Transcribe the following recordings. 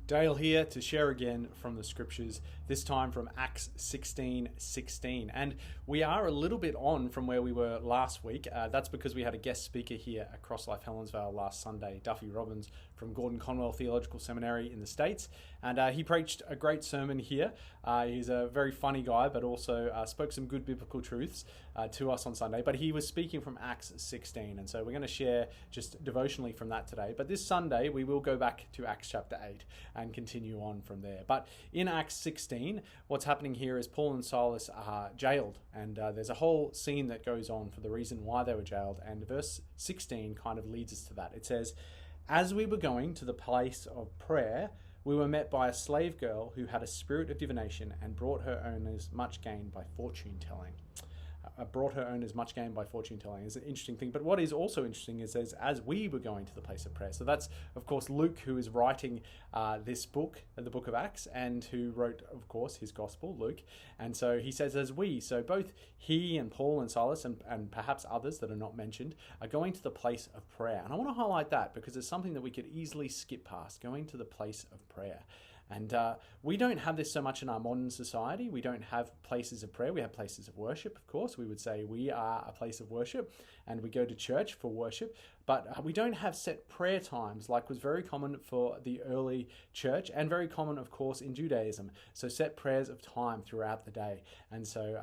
Dale here to share again from the scriptures, this time from Acts 16:16. And we are a little bit on from where we were last week. That's because we had a guest speaker here at Cross Life Helensvale last Sunday, Duffy Robbins from Gordon Conwell Theological Seminary in the States. And he preached a great sermon here. He's a very funny guy, but also spoke some good biblical truths to us on Sunday. But he was speaking from Acts 16. And so we're going to share just devotionally from that today. But this Sunday, we will go back to Acts chapter 8 and continue on from there. But in Acts 16, what's happening here is Paul and Silas are jailed. And there's a whole scene that goes on for the reason why they were jailed. And verse 16 kind of leads us to that. It says, "As we were going to the place of prayer, we were met by a slave girl who had a spirit of divination and brought her owners much gain by fortune telling." Is an interesting thing. But what is also interesting is as we were going to the place of prayer. So that's, of course, Luke, who is writing this book, the book of Acts, and who wrote, of course, his gospel, Luke. And so he says, as we, so both he and Paul and Silas and perhaps others that are not mentioned are going to the place of prayer. And I want to highlight that because it's something that we could easily skip past, going to the place of prayer. And we don't have this so much in our modern society. We don't have places of prayer. We have places of worship, of course. We would say we are a place of worship and we go to church for worship. But we don't have set prayer times like was very common for the early church and very common, of course, in Judaism. So set prayers of time throughout the day. And so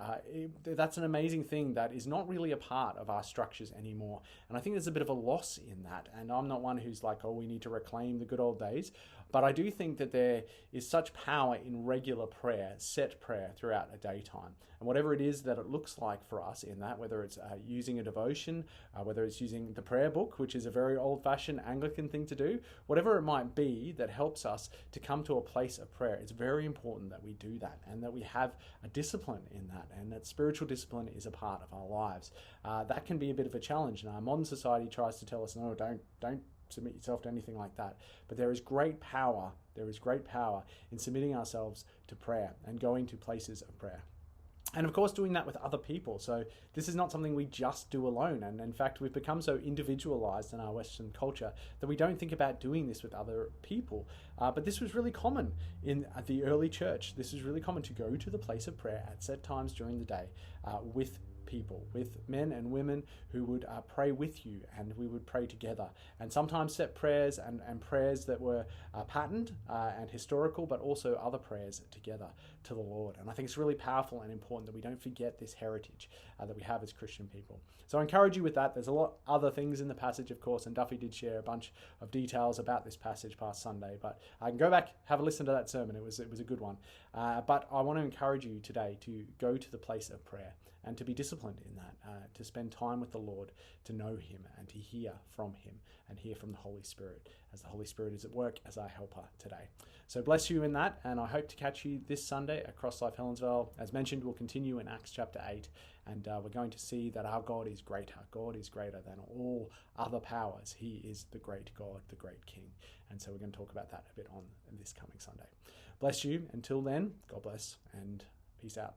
that's an amazing thing that is not really a part of our structures anymore. And I think there's a bit of a loss in that. And I'm not one who's like, oh, we need to reclaim the good old days. But I do think that there is such power in regular prayer, set prayer throughout a daytime. And whatever it is that it looks like for us in that, whether it's using a devotion, whether it's using the prayer book, which is a very old-fashioned Anglican thing to do, whatever it might be that helps us to come to a place of prayer, it's very important that we do that and that we have a discipline in that and that spiritual discipline is a part of our lives. That can be a bit of a challenge. And our modern society tries to tell us, no, don't submit yourself to anything like that. But there is great power in submitting ourselves to prayer and going to places of prayer. And of course, doing that with other people. So this is not something we just do alone. And in fact, we've become so individualized in our Western culture that we don't think about doing this with other people. But this was really common in the early church. This was really common to go to the place of prayer at set times during the day with people, with men and women who would pray with you, and we would pray together. And sometimes set prayers and prayers that were patterned and historical, but also other prayers together to the Lord. And I think it's really powerful and important that we don't forget this heritage that we have as Christian people. So I encourage you with that. There's a lot other things in the passage, of course, and Duffy did share a bunch of details about this passage past Sunday, but I can go back, have a listen to that sermon. It was a good one. But I want to encourage you today to go to the place of prayer and to be disciplined in that, to spend time with the Lord, to know him and to hear from him and hear from the Holy Spirit as the Holy Spirit is at work as our helper today. So bless you in that, and I hope to catch you this Sunday at Cross Life Helensvale. As mentioned, we'll continue in Acts chapter 8, and we're going to see that our God is greater. God is greater than all other powers. He is the great God, the great King. And so we're going to talk about that a bit on this coming Sunday. Bless you. Until then, God bless and peace out.